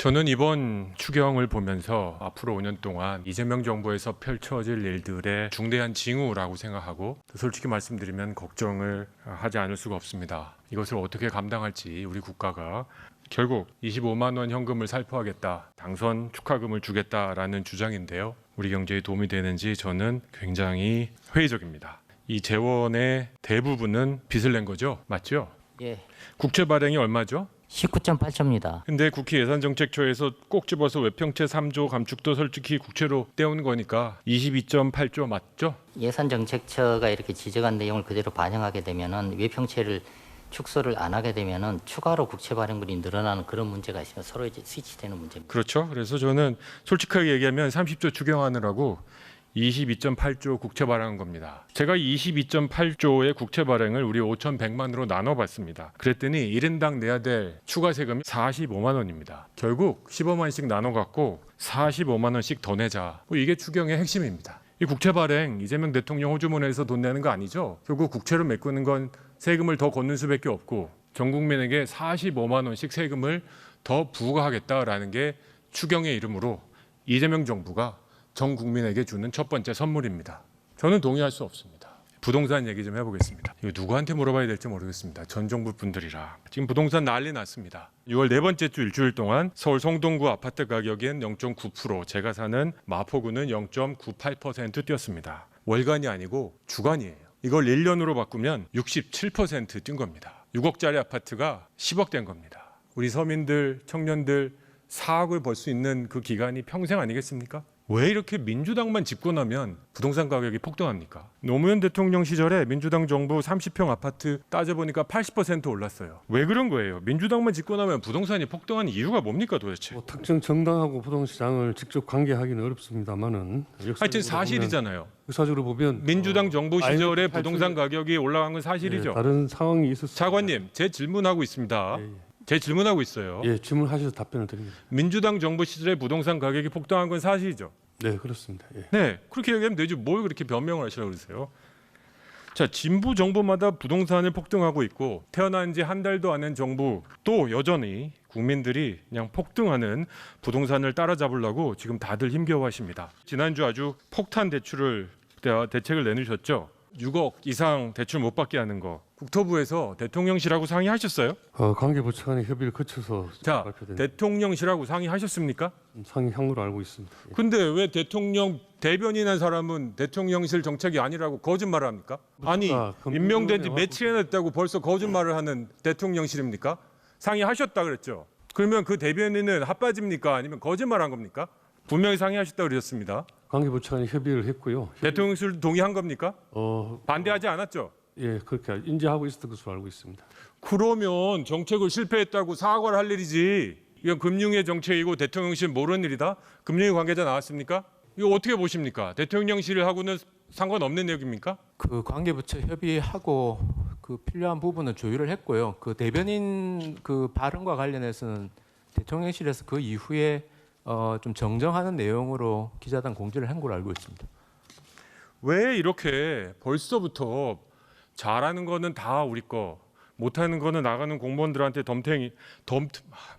저는 이번 추경을 보면서 앞으로 5년 동안 이재명 정부에서 펼쳐질 일들의 중대한 징후라고 생각하고 솔직히 말씀드리면 걱정을 하지 않을 수가 없습니다. 이것을 어떻게 감당할지 우리 국가가 결국 25만 원 현금을 살포하겠다, 당선 축하금을 주겠다라는 주장인데요. 우리 경제에 도움이 되는지 저는 굉장히 회의적입니다. 이 재원의 대부분은 빚을 낸 거죠? 맞죠? 예. 국채 발행이 얼마죠? 19.8조입니다. 근데 국회 예산정책처에서 꼭 집어서 외평채 3조 감축도 솔직히 국채로 떼온 거니까 22.8조 맞죠? 예산정책처가 이렇게 지적한 내용을 그대로 반영하게 되면은 외평채를 축소를 안 하게 되면은 추가로 국채 발행물이 늘어나는 그런 문제가 있으면 서로 이제 스위치되는 문제입니다. 그렇죠. 그래서 저는 솔직하게 얘기하면 30조 추경하느라고 22.8조 국채 발행한 겁니다. 제가 22.8조의 국채 발행을 우리 5,100만으로 나눠봤습니다. 그랬더니 1인당 내야 될 추가 세금이 45만 원입니다. 결국 15만씩 나눠갖고 45만 원씩 더 내자. 이게 추경의 핵심입니다. 이 국채 발행 이재명 대통령 호주머니에서 돈 내는 거 아니죠? 결국 국채로 메꾸는 건 세금을 더 걷는 수밖에 없고 전 국민에게 45만 원씩 세금을 더 부과하겠다라는 게 추경의 이름으로 이재명 정부가 전 국민에게 주는 첫 번째 선물입니다. 저는 동의할 수 없습니다. 부동산 얘기 좀 해보겠습니다. 이거 누구한테 물어봐야 될지 모르겠습니다. 전 정부 분들이라. 지금 부동산 난리 났습니다. 6월 네 번째 주 일주일 동안 서울 성동구 아파트 가격은 0.9%, 제가 사는 마포구는 0.98% 뛰었습니다. 월간이 아니고 주간이에요. 이걸 1년으로 바꾸면 67% 뛴 겁니다. 6억짜리 아파트가 10억 된 겁니다. 우리 서민들, 청년들 4억을 벌 수 있는 그 기간이 평생 아니겠습니까? 왜 이렇게 민주당만 집권하면 부동산 가격이 폭등합니까? 노무현 대통령 시절에 민주당 정부 30평 아파트 따져보니까 80% 올랐어요. 왜 그런 거예요? 민주당만 집권하면 부동산이 폭등하는 이유가 뭡니까 도대체? 특정 정당하고 부동산시장을 직접 관계하기는 어렵습니다만은 하여튼 사실이잖아요. 역사적으로 보면 민주당 정부 시절에 IMF 부동산 가격이 올라간 건 사실이죠. 다른 상황이 있었습니다. 차관님, 제 질문하고 있습니다. 제 질문하고 있어요. 예, 질문하셔서 답변을 드립니다. 민주당 정부 시절에 부동산 가격이 폭등한 건 사실이죠. 네, 그렇습니다. 예. 네, 그렇게 얘기하면 되지. 뭘 그렇게 변명을 하시라고 그러세요? 자, 진보 정부마다 부동산을 폭등하고 있고 태어난 지 한 달도 안 된 정부 또 여전히 국민들이 그냥 폭등하는 부동산을 따라잡으려고 지금 다들 힘겨워하십니다. 지난주 아주 폭탄 대책을 내놓으셨죠. 6억 이상 대출 못 받게 하는 거. 국토부에서 대통령실하고 상의하셨어요? 관계부처 간의 협의를 거쳐서 자, 발표된 대통령실하고 상의하셨습니까? 상의향으로 알고 있습니다. 예. 근데 왜 대통령 대변인한 사람은 대통령실 정책이 아니라고 거짓말을 합니까? 아니, 임명된 지 며칠이나 됐다고 벌써 거짓말을 하는 대통령실입니까? 상의하셨다 그랬죠. 그러면 그 대변인은 핫바지입니까? 아니면 거짓말한 겁니까? 분명히 상의하셨다고 그러셨습니다. 관계부처 간의 협의를 했고요. 대통령실 동의한 겁니까? 반대하지 않았죠? 예, 그렇게 인지하고 있었던 것으로 알고 있습니다. 그러면 정책을 실패했다고 사과를 할 일이지. 이건 금융의 정책이고 대통령실 모르는 일이다. 금융위 관계자 나왔습니까? 이거 어떻게 보십니까? 대통령실하고는 상관없는 내용입니까? 그 관계부처 협의하고 그 필요한 부분은 조율을 했고요. 그 대변인 그 발언과 관련해서는 대통령실에서 그 이후에 좀 정정하는 내용으로 기자단 공지를 한 걸로 알고 있습니다. 왜 이렇게 벌써부터 잘하는 거는 다 우리 거, 못하는 거는 나가는 공무원들한테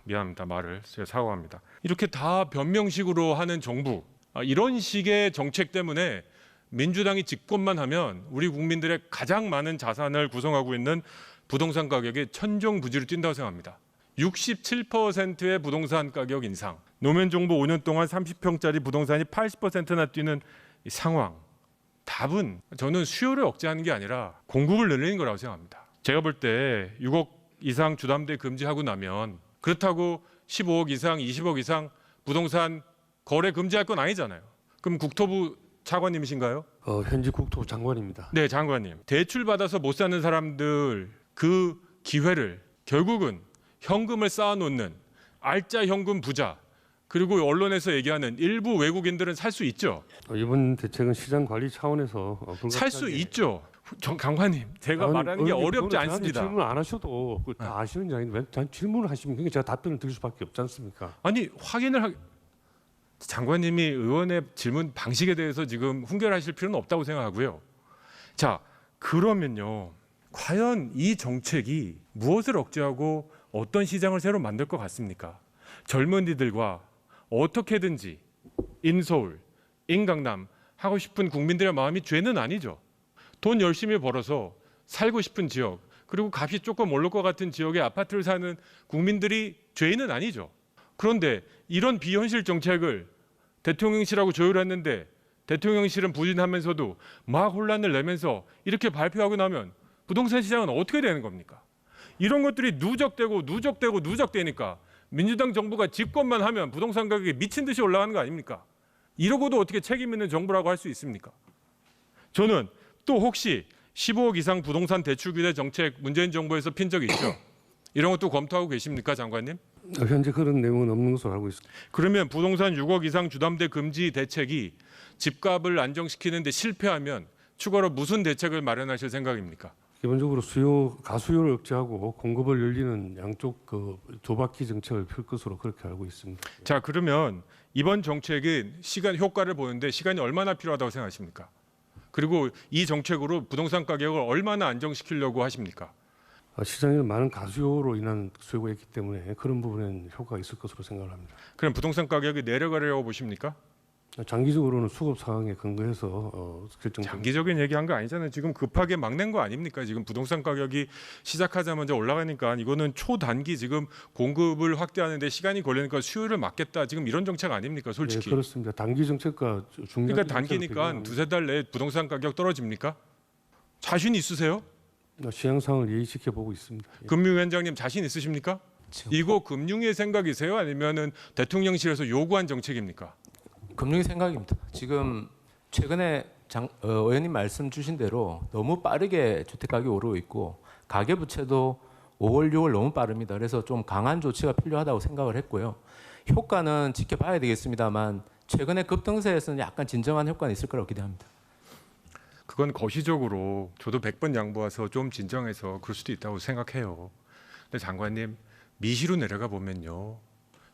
미안합니다. 말을 제가 사과합니다. 이렇게 다 변명식으로 하는 정부, 이런 식의 정책 때문에 민주당이 집권만 하면 우리 국민들의 가장 많은 자산을 구성하고 있는 부동산 가격이 천정부지로 뛴다고 생각합니다. 67%의 부동산 가격 인상, 노무현 정부 5년 동안 30평짜리 부동산이 80%나 뛰는 이 상황. 답은 저는 수요를 억제하는 게 아니라 공급을 늘리는 거라고 생각합니다. 제가 볼 때 6억 이상 주담대 금지하고 나면 그렇다고 15억 이상, 20억 이상 부동산 거래 금지할 건 아니잖아요. 그럼 국토부 차관님이신가요? 현직 국토부 장관입니다. 네, 장관님. 대출 받아서 못 사는 사람들 그 기회를 결국은 현금을 쌓아놓는 알짜 현금 부자, 그리고 언론에서 얘기하는 일부 외국인들은 살 수 있죠. 이번 대책은 시장 관리 차원에서 살 수 있죠. 장관님, 제가 말하는 게 어렵지 않습니다. 질문 안 하셔도 다 아시는 장인데 왜 질문을 하시면 그게 제가 답변을 드릴 수밖에 없지 않습니까? 아니, 장관님이 의원의 질문 방식에 대해서 지금 훈계하실 필요는 없다고 생각하고요. 자, 그러면요, 과연 이 정책이 무엇을 억제하고 어떤 시장을 새로 만들 것 같습니까? 젊은이들과 어떻게든지 인서울, 인강남 하고 싶은 국민들의 마음이 죄는 아니죠. 돈 열심히 벌어서 살고 싶은 지역, 그리고 값이 조금 오를 것 같은 지역에 아파트를 사는 국민들이 죄인은 아니죠. 그런데 이런 비현실 정책을 대통령실하고 조율했는데 대통령실은 부진하면서도 막 혼란을 내면서 이렇게 발표하고 나면 부동산 시장은 어떻게 되는 겁니까? 이런 것들이 누적되니까 민주당 정부가 집권만 하면 부동산 가격이 미친 듯이 올라가는 거 아닙니까? 이러고도 어떻게 책임 있는 정부라고 할 수 있습니까? 저는 또 혹시 15억 이상 부동산 대출 규제 정책 문재인 정부에서 핀 적이 있죠? 이런 것도 검토하고 계십니까, 장관님? 현재 그런 내용은 없는 것으로 알고 있습니다. 그러면 부동산 6억 이상 주담대 금지 대책이 집값을 안정시키는 데 실패하면 추가로 무슨 대책을 마련하실 생각입니까? 기본적으로 가수요를 억제하고 공급을 열리는 양쪽 그 두 바퀴 정책을 펼 것으로 그렇게 알고 있습니다. 자, 그러면 이번 정책은 시간 효과를 보는데 시간이 얼마나 필요하다고 생각하십니까? 그리고 이 정책으로 부동산 가격을 얼마나 안정시키려고 하십니까? 시장에 많은 가수요로 인한 수요가 있기 때문에 그런 부분에는 효과가 있을 것으로 생각을 합니다. 그럼 부동산 가격이 내려가려고 보십니까? 장기적으로는 수급 상황에 근거해서 결정. 장기적인 얘기한 거 아니잖아요. 지금 급하게 막 낸 거 아닙니까? 지금 부동산 가격이 시작하자마자 올라가니까 이거는 초단기 지금 공급을 확대하는데 시간이 걸리니까 수요를 막겠다. 지금 이런 정책 아닙니까? 솔직히. 네, 그렇습니다. 단기 정책과 중장기 그러니까 단기니까 두세 달 내에 부동산 가격 떨어집니까? 자신 있으세요? 시장 상황을 예의지켜 보고 있습니다. 금융위원장님 자신 있으십니까? 이거 금융의 생각이세요? 아니면은 대통령실에서 요구한 정책입니까? 금융의 생각입니다. 지금 최근에 의원님 말씀 주신 대로 너무 빠르게 주택 가격이 오르고 있고 가계부채도 5월, 6월 너무 빠릅니다. 그래서 좀 강한 조치가 필요하다고 생각을 했고요. 효과는 지켜봐야 되겠습니다만 최근에 급등세에서는 약간 진정한 효과는 있을 거라고 기대합니다. 그건 거시적으로 저도 100번 양보해서 좀 진정해서 그럴 수도 있다고 생각해요. 근데 장관님 미시로 내려가 보면요.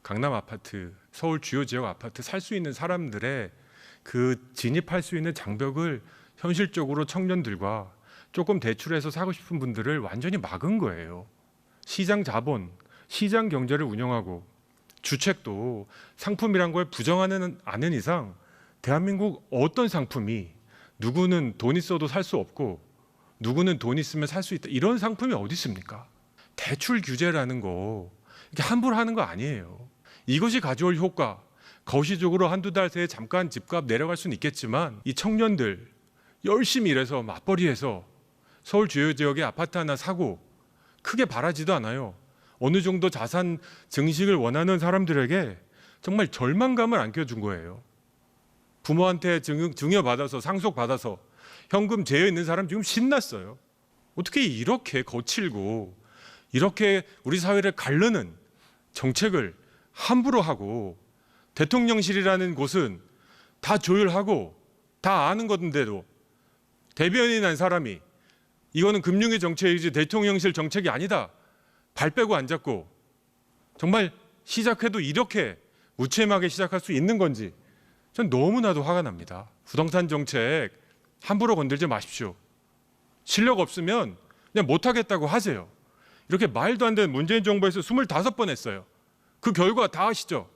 강남 아파트, 서울 주요 지역 아파트 살 수 있는 사람들의 그 진입할 수 있는 장벽을 현실적으로 청년들과 조금 대출해서 사고 싶은 분들을 완전히 막은 거예요. 시장 자본, 시장 경제를 운영하고 주택도 상품이란 걸 부정하는 않은 이상 대한민국 어떤 상품이 누구는 돈 있어도 살 수 없고 누구는 돈 있으면 살 수 있다. 이런 상품이 어디 있습니까? 대출 규제라는 거 이렇게 함부로 하는 거 아니에요. 이것이 가져올 효과, 거시적으로 한두 달 새에 잠깐 집값 내려갈 수는 있겠지만 이 청년들 열심히 일해서 맞벌이해서 서울 주요 지역에 아파트 하나 사고 크게 바라지도 않아요. 어느 정도 자산 증식을 원하는 사람들에게 정말 절망감을 안겨준 거예요. 부모한테 증여받아서 상속받아서 현금 제여 있는 사람 지금 신났어요. 어떻게 이렇게 거칠고 이렇게 우리 사회를 가르는 정책을 함부로 하고 대통령실이라는 곳은 다 조율하고 다 아는 건데도 대변인 한 사람이 이거는 금융의 정책이지 대통령실 정책이 아니다. 발 빼고 앉았고 정말 시작해도 이렇게 무책임하게 시작할 수 있는 건지 전 너무나도 화가 납니다. 부동산 정책 함부로 건들지 마십시오. 실력 없으면 그냥 못하겠다고 하세요. 이렇게 말도 안 되는 문재인 정부에서 25번 했어요. 그 결과 다 아시죠?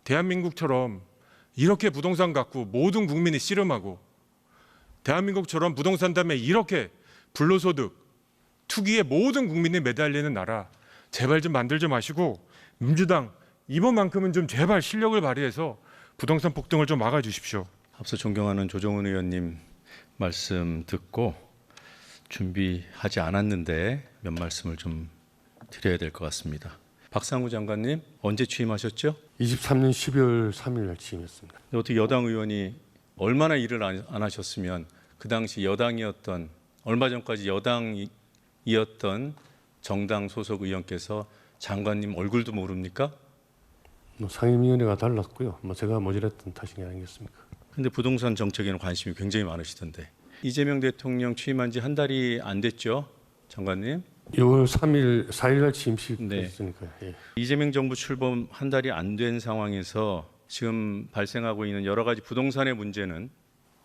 대한민국처럼 이렇게 부동산 갖고 모든 국민이 씨름하고 대한민국처럼 부동산 때문에 이렇게 불로소득, 투기에 모든 국민이 매달리는 나라 제발 좀 만들지 마시고 민주당 이번만큼은 좀 제발 실력을 발휘해서 부동산 폭등을 좀 막아주십시오. 앞서 존경하는 조정훈 의원님 말씀 듣고 준비하지 않았는데 몇 말씀을 좀 드려야 될 것 같습니다. 박상우 장관님 언제 취임하셨죠? 23년 12월 3일 날 취임했습니다. 근데 어떻게 여당 의원이 얼마나 일을 안 하셨으면 그 당시 여당이었던 얼마 전까지 여당이었던 정당 소속 의원께서 장관님 얼굴도 모릅니까? 상임위원회가 달랐고요. 제가 모질했던 탓이 아니겠습니까? 근데 부동산 정책에는 관심이 굉장히 많으시던데 이재명 대통령 취임한 지 한 달이 안 됐죠, 장관님? 6월 4일 날 취임식했으니까요. 네. 예. 이재명 정부 출범 한 달이 안 된 상황에서 지금 발생하고 있는 여러 가지 부동산의 문제는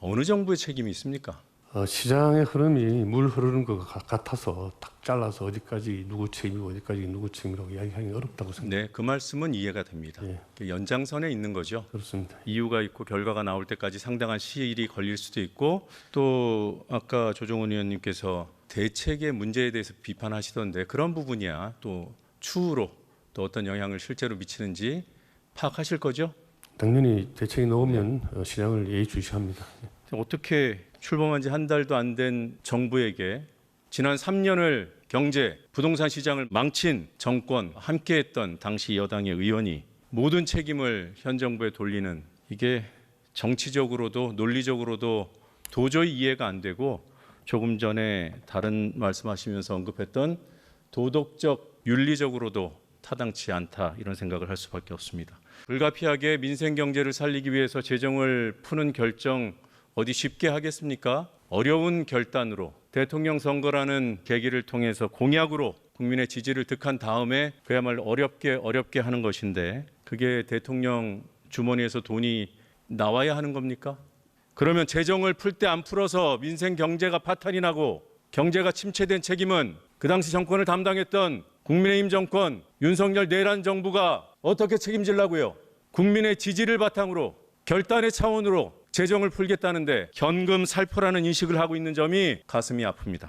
어느 정부의 책임이 있습니까? 시장의 흐름이 물 흐르는 것 같아서 딱 잘라서 어디까지 누구 책임이고 어디까지 누구 책임이라고 이야기하기 어렵다고 생각합니다. 네, 그 말씀은 이해가 됩니다. 예. 그 연장선에 있는 거죠. 그렇습니다. 이유가 있고 결과가 나올 때까지 상당한 시일이 걸릴 수도 있고 또 아까 조정훈 의원님께서 대책의 문제에 대해서 비판하시던데 그런 부분이야 또 추후로 또 어떤 영향을 실제로 미치는지 파악하실 거죠? 당연히 대책이 나오면 시장을 예의주시합니다. 어떻게 출범한 지 한 달도 안 된 정부에게 지난 3년을 경제, 부동산 시장을 망친 정권 함께했던 당시 여당의 의원이 모든 책임을 현 정부에 돌리는 이게 정치적으로도 논리적으로도 도저히 이해가 안 되고 조금 전에 다른 말씀하시면서 언급했던 도덕적, 윤리적으로도 타당치 않다 이런 생각을 할 수밖에 없습니다. 불가피하게 민생 경제를 살리기 위해서 재정을 푸는 결정 어디 쉽게 하겠습니까? 어려운 결단으로 대통령 선거라는 계기를 통해서 공약으로 국민의 지지를 득한 다음에 그야말로 어렵게 하는 것인데 그게 대통령 주머니에서 돈이 나와야 하는 겁니까? 그러면 재정을 풀 때 안 풀어서 민생 경제가 파탄이 나고 경제가 침체된 책임은 그 당시 정권을 담당했던 국민의힘 정권 윤석열 내란 정부가 어떻게 책임지려고요? 국민의 지지를 바탕으로 결단의 차원으로 재정을 풀겠다는데 현금 살포라는 인식을 하고 있는 점이 가슴이 아픕니다.